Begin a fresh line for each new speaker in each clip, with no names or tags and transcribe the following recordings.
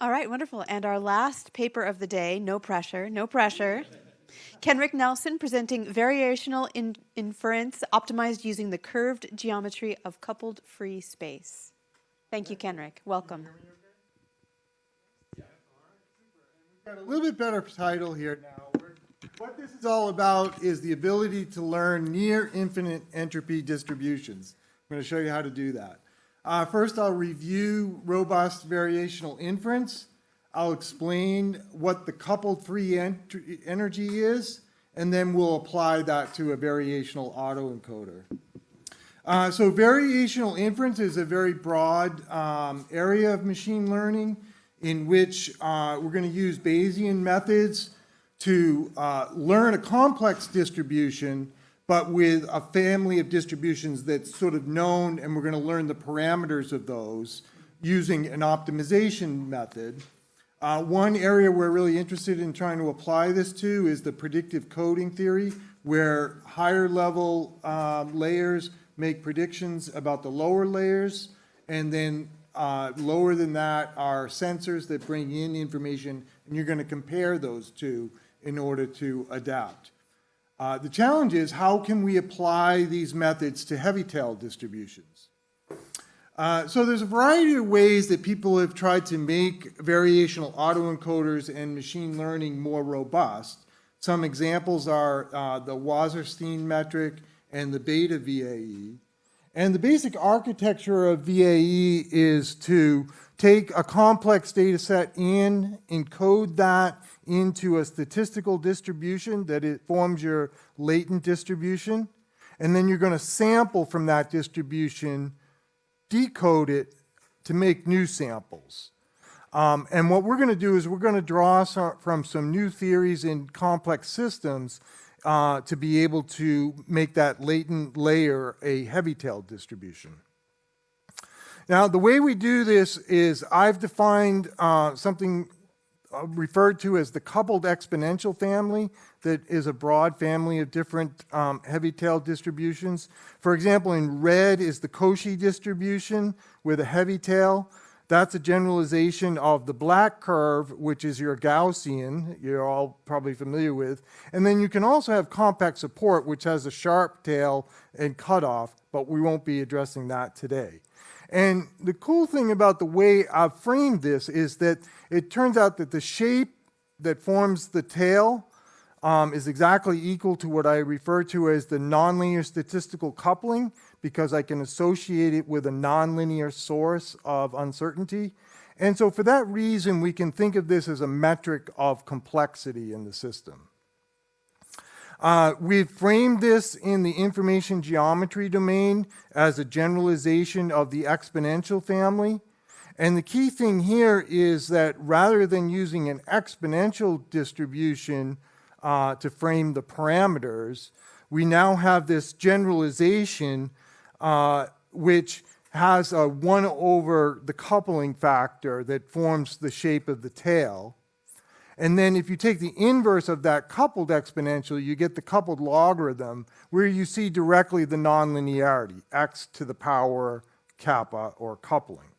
All right, wonderful. And our last paper of the day, no pressure, no pressure. Kenric Nelson presenting variational inference optimized using the curved geometry of coupled free space. Thank you, Kenric. Welcome.
Got a little bit better title here now. What this is all about is the ability to learn near infinite entropy distributions. I'm going to show you how to do that. First, I'll review robust variational inference. I'll explain what the coupled free energy is, and then we'll apply that to a variational autoencoder. So variational inference is a very broad area of machine learning in which we're going to use Bayesian methods to learn a complex distribution, but with a family of distributions that's sort of known, and we're going to learn the parameters of those using an optimization method. One area we're really interested in trying to apply this to is the predictive coding theory, where higher level layers make predictions about the lower layers, and then lower than that are sensors that bring in information, and you're going to compare those two in order to adapt. The challenge is, how can we apply these methods to heavy-tail distributions? So there's a variety of ways that people have tried to make variational autoencoders and machine learning more robust. Some examples are the Wasserstein metric and the beta VAE. And the basic architecture of VAE is to take a complex data set encode that into a statistical distribution that it forms your latent distribution, and then you're going to sample from that distribution, decode it to make new samples. And what we're going to do is we're going to draw from some new theories in complex systems to be able to make that latent layer a heavy-tailed distribution. Now, the way we do this is I've defined something referred to as the coupled exponential family that is a broad family of different heavy-tailed distributions. For example, in red is the Cauchy distribution with a heavy tail. That's a generalization of the black curve, which is your Gaussian, you're all probably familiar with. And then you can also have compact support, which has a sharp tail and cutoff, but we won't be addressing that today. And the cool thing about the way I've framed this is that it turns out that the shape that forms the tail is exactly equal to what I refer to as the nonlinear statistical coupling, because I can associate it with a nonlinear source of uncertainty. And so for that reason, we can think of this as a metric of complexity in the system. We've framed this in the information geometry domain as a generalization of the exponential family. And the key thing here is that rather than using an exponential distribution to frame the parameters, we now have this generalization which has a 1 over the coupling factor that forms the shape of the tail. And then if you take the inverse of that coupled exponential, you get the coupled logarithm, where you see directly the nonlinearity, x to the power kappa, or coupling.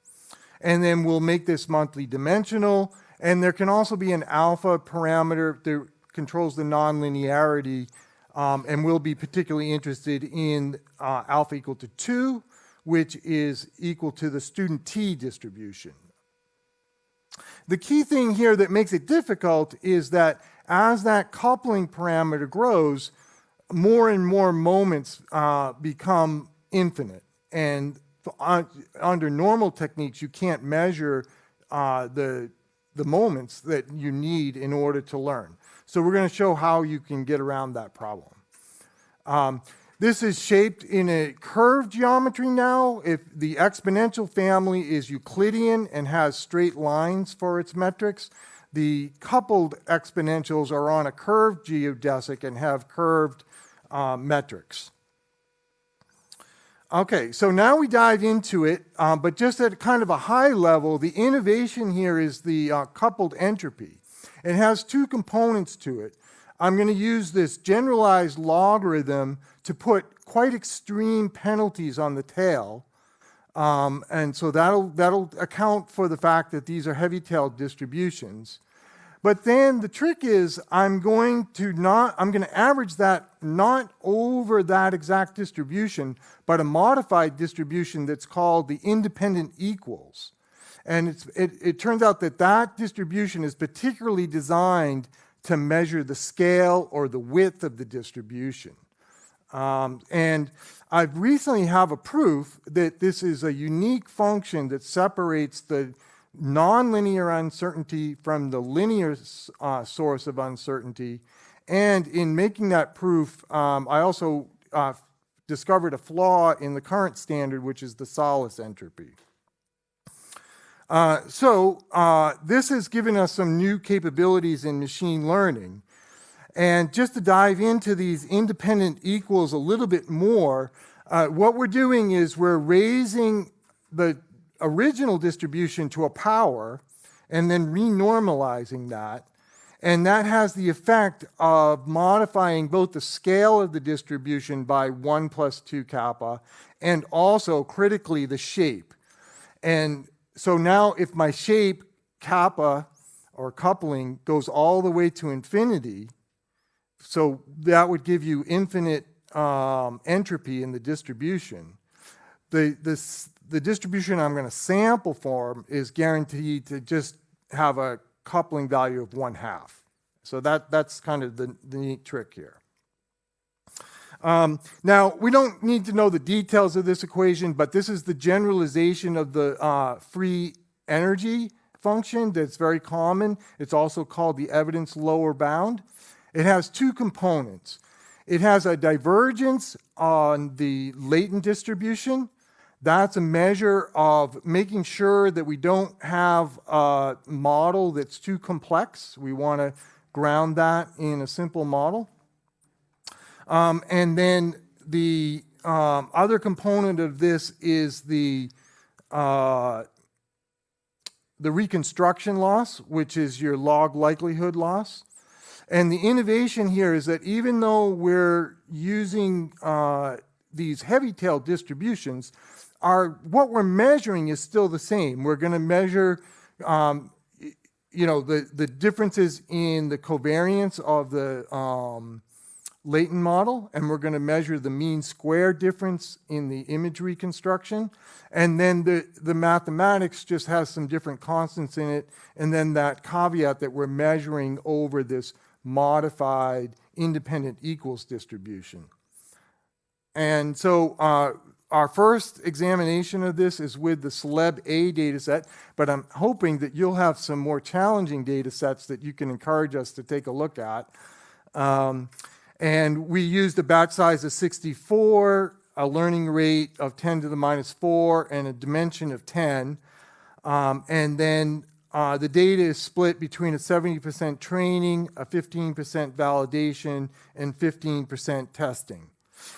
And then we'll make this monthly dimensional, and there can also be an alpha parameter that controls the nonlinearity, and we'll be particularly interested in alpha equal to 2, which is equal to the student t distribution. The key thing here that makes it difficult is that as that coupling parameter grows, more and more moments become infinite. And under normal techniques, you can't measure the moments that you need in order to learn. So we're going to show how you can get around that problem. This is shaped in a curved geometry now. If the exponential family is Euclidean and has straight lines for its metrics, the coupled exponentials are on a curved geodesic and have curved metrics. Okay, so now we dive into it, but just at kind of a high level, the innovation here is the coupled entropy. It has two components to it. I'm going to use this generalized logarithm to put quite extreme penalties on the tail And so that'll account for the fact that these are heavy-tailed distributions. But then the trick is I'm going to average that not over that exact distribution, but a modified distribution that's called the independent equals. And it turns out that that distribution is particularly designed to measure the scale or the width of the distribution. And I recently have a proof that this is a unique function that separates the nonlinear uncertainty from the linear source of uncertainty. And in making that proof, I also discovered a flaw in the current standard, which is the solace entropy. This has given us some new capabilities in machine learning. And just to dive into these independent equals a little bit more, what we're doing is we're raising the original distribution to a power and then renormalizing that. And that has the effect of modifying both the scale of the distribution by 1 plus 2 kappa and also critically the shape. And so now if my shape kappa or coupling goes all the way to infinity, so that would give you infinite entropy in the distribution. The distribution I'm going to sample for is guaranteed to just have a coupling value of 1/2. So that's kind of the neat trick here. Now, we don't need to know the details of this equation, but this is the generalization of the free energy function that's very common. It's also called the evidence lower bound. It has two components. It has a divergence on the latent distribution. That's a measure of making sure that we don't have a model that's too complex. We want to ground that in a simple model. And then the other component of this is the reconstruction loss, which is your log likelihood loss. And the innovation here is that even though we're using these heavy-tailed distributions, what we're measuring is still the same. We're going to measure the differences in the covariance of the latent model, and we're going to measure the mean square difference in the image reconstruction. And then the mathematics just has some different constants in it, and then that caveat that we're measuring over this modified independent equals distribution. And so our first examination of this is with the CELEB-A dataset, but I'm hoping that you'll have some more challenging data sets that you can encourage us to take a look at. And we used a batch size of 64, a learning rate of 10 to the minus 4, and a dimension of 10. And then the data is split between a 70% training, a 15% validation, and 15% testing.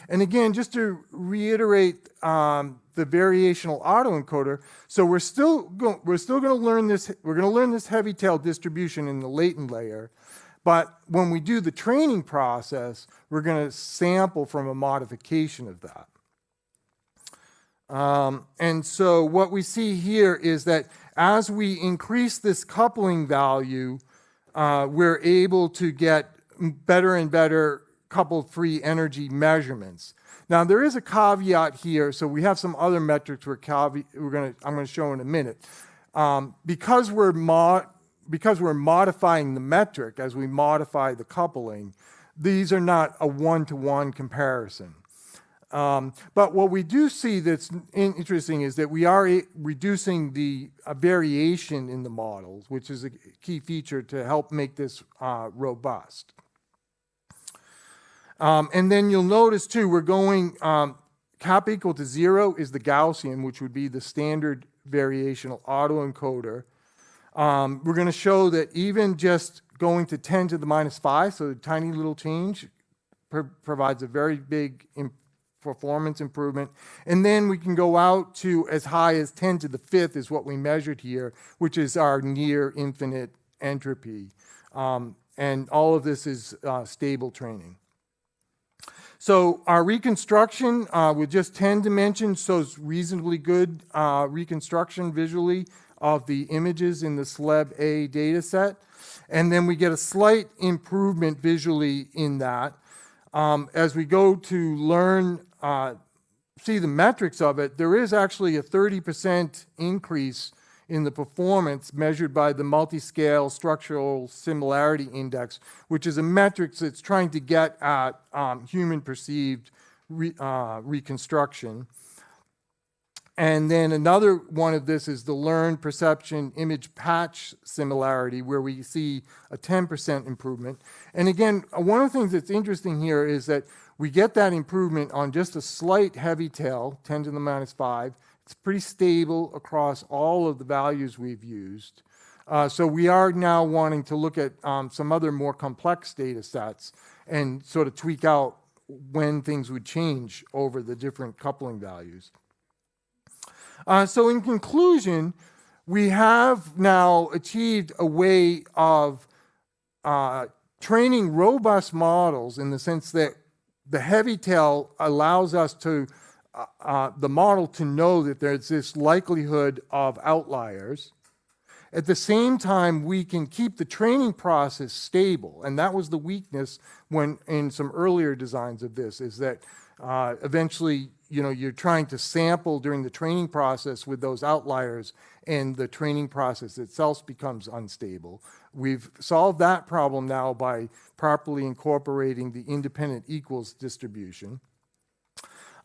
And again, just to reiterate the variational autoencoder, so we're still going to learn this. We're going to learn this heavy-tail distribution in the latent layer, but when we do the training process, we're going to sample from a modification of that. And so what we see here is that as we increase this coupling value, we're able to get better and better coupled free energy measurements. Now there is a caveat here, so we have some other metrics I'm going to show in a minute. Because we're modifying the metric as we modify the coupling, these are not a one-to-one comparison. But what we do see that's interesting is that we are reducing the variation in the models, which is a key feature to help make this robust. And then you'll notice too, we're going, kappa equal to 0 is the Gaussian, which would be the standard variational autoencoder. We're going to show that even just going to 10 to the minus 5, so a tiny little change, provides a very big performance improvement. And then we can go out to as high as 10 to the 5th is what we measured here, which is our near infinite entropy. And all of this is stable training. So our reconstruction with just 10 dimensions shows reasonably good reconstruction visually of the images in the SLEB-A data set. And then we get a slight improvement visually in that. As we go to learn, see the metrics of it, there is actually a 30% increase in the performance measured by the multi-scale structural similarity index, which is a metric that's trying to get at human perceived reconstruction. And then another one of this is the learned perception image patch similarity, where we see a 10% improvement. And again, one of the things that's interesting here is that we get that improvement on just a slight heavy tail, 10 to the minus 5. It's pretty stable across all of the values we've used. So we are now wanting to look at some other more complex data sets and sort of tweak out when things would change over the different coupling values. So in conclusion, we have now achieved a way of training robust models in the sense that the heavy tail allows us to the model to know that there's this likelihood of outliers. At the same time, we can keep the training process stable, and that was the weakness when in some earlier designs of this, is that eventually, you're trying to sample during the training process with those outliers, and the training process itself becomes unstable. We've solved that problem now by properly incorporating the independent equals distribution.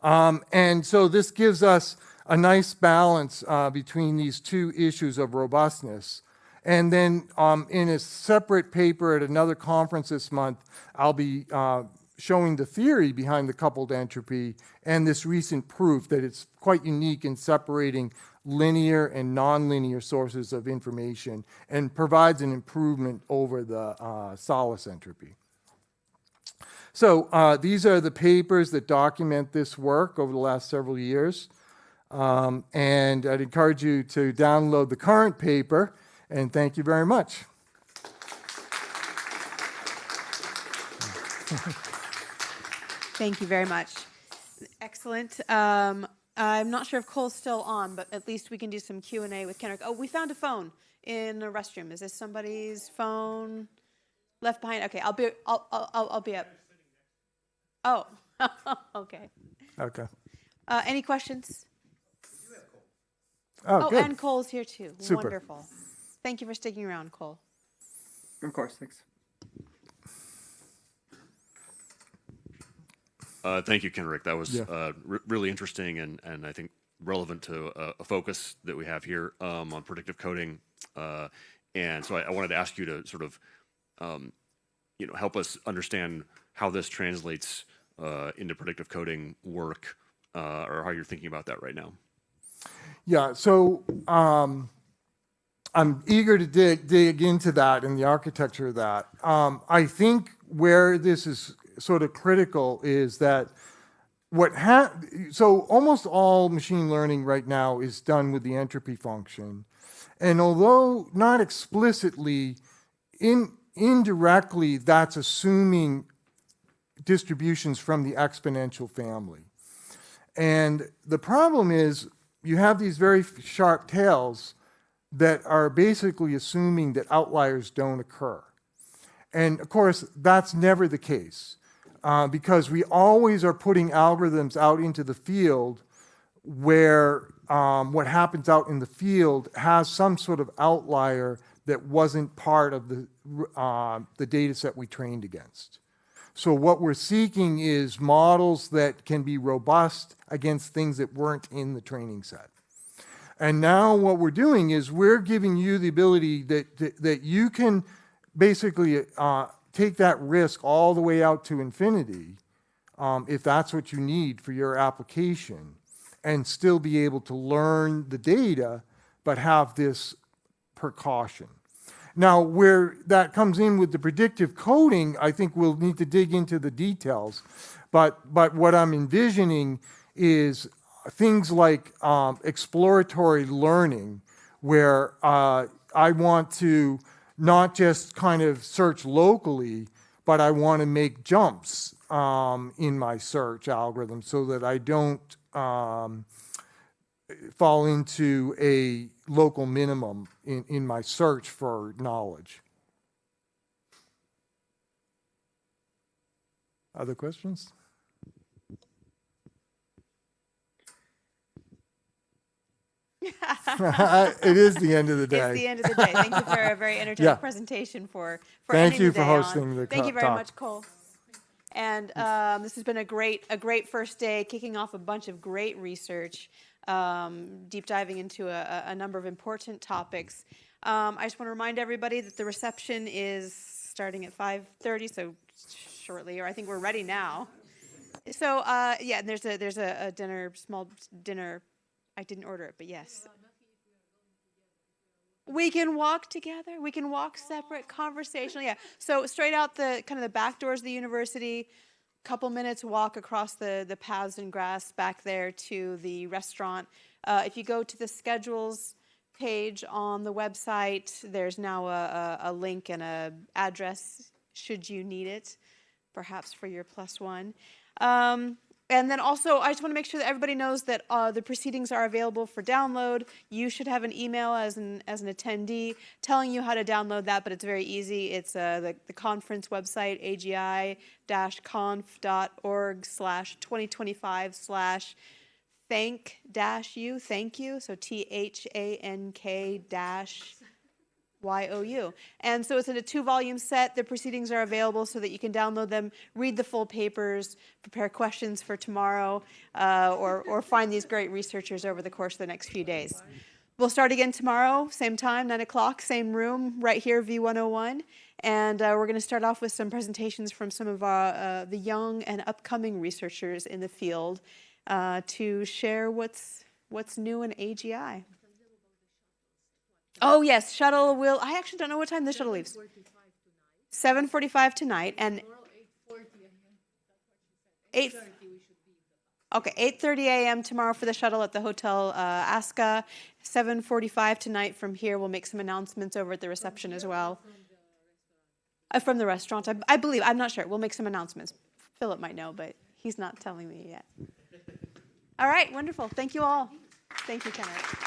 And so this gives us a nice balance between these two issues of robustness. And then in a separate paper at another conference this month, I'll be showing the theory behind the coupled entropy and this recent proof that it's quite unique in separating linear and nonlinear sources of information and provides an improvement over the Solace entropy. So these are the papers that document this work over the last several years. And I'd encourage you to download the current paper, and thank you very much.
Thank you very much. Excellent. I'm not sure if Cole's still on, but at least we can do some Q&A with Kenric. Oh, we found a phone in the restroom. Is this somebody's phone left behind? Okay, I'll be up. Oh, okay.
Okay.
Any questions?
Oh, good.
And Cole's here too.
Super.
Wonderful. Thank you for sticking around, Cole.
Of course, thanks.
Thank you, Kenric. That was really interesting and I think relevant to a focus that we have here on predictive coding. And so I wanted to ask you to sort of help us understand how this translates into predictive coding work, or how you're thinking about that right now.
Yeah, so I'm eager to dig into that and the architecture of that. I think where this is sort of critical is that so almost all machine learning right now is done with the entropy function. And although not explicitly, indirectly, that's assuming distributions from the exponential family. And the problem is you have these very sharp tails that are basically assuming that outliers don't occur. And of course, that's never the case because we always are putting algorithms out into the field where what happens out in the field has some sort of outlier that wasn't part of the data set we trained against. So what we're seeking is models that can be robust against things that weren't in the training set. And now what we're doing is we're giving you the ability that you can basically take that risk all the way out to infinity if that's what you need for your application and still be able to learn the data but have this precaution. Now, where that comes in with the predictive coding, I think we'll need to dig into the details. But what I'm envisioning is things like exploratory learning, where I want to not just kind of search locally, but I want to make jumps in my search algorithm so that I don't fall into a local minimum in my search for knowledge. Other questions? It is the end of the day.
It's the end of the day. Thank you for a very energetic
Yeah.
presentation for
Thank
ending
you
the
for
day
hosting
on.
the
Thank you very
talk.
much, Cole. And this has been a great first day, kicking off a bunch of great research, deep diving into a number of important topics. I just want to remind everybody that the reception is starting at 5:30, so shortly, or I think we're ready now. So yeah, and there's a dinner, small dinner. I didn't order it, but yes. We can walk together. We can walk separate, conversational. Yeah. So straight out the kind of the back doors of the university, couple minutes walk across the paths and grass back there to the restaurant. If you go to the schedules page on the website, there's now a link and a address should you need it, perhaps for your +1. And then also, I just want to make sure that everybody knows that the proceedings are available for download. You should have an email as an attendee telling you how to download that, but it's very easy. It's the conference website, agi-conf.org/2025/thank-you, thank you, so THANK-YOU. And so it's in a 2-volume set. The proceedings are available so that you can download them, read the full papers, prepare questions for tomorrow, or find these great researchers over the course of the next few days. We'll start again tomorrow, same time, 9 o'clock, same room, right here, V101. And we're going to start off with some presentations from some of the young and upcoming researchers in the field to share what's new in AGI. Oh yes, shuttle will. I actually don't know what time the shuttle leaves. 7:45 tonight, and 8. Okay, 8:30 a.m. tomorrow for the shuttle at the Hotel Aska. 7:45 tonight from here. We'll make some announcements over at the reception as well. From the restaurant, I believe. I'm not sure. We'll make some announcements. Philip might know, but he's not telling me yet. All right, wonderful. Thank you all. Thank you, Kenric.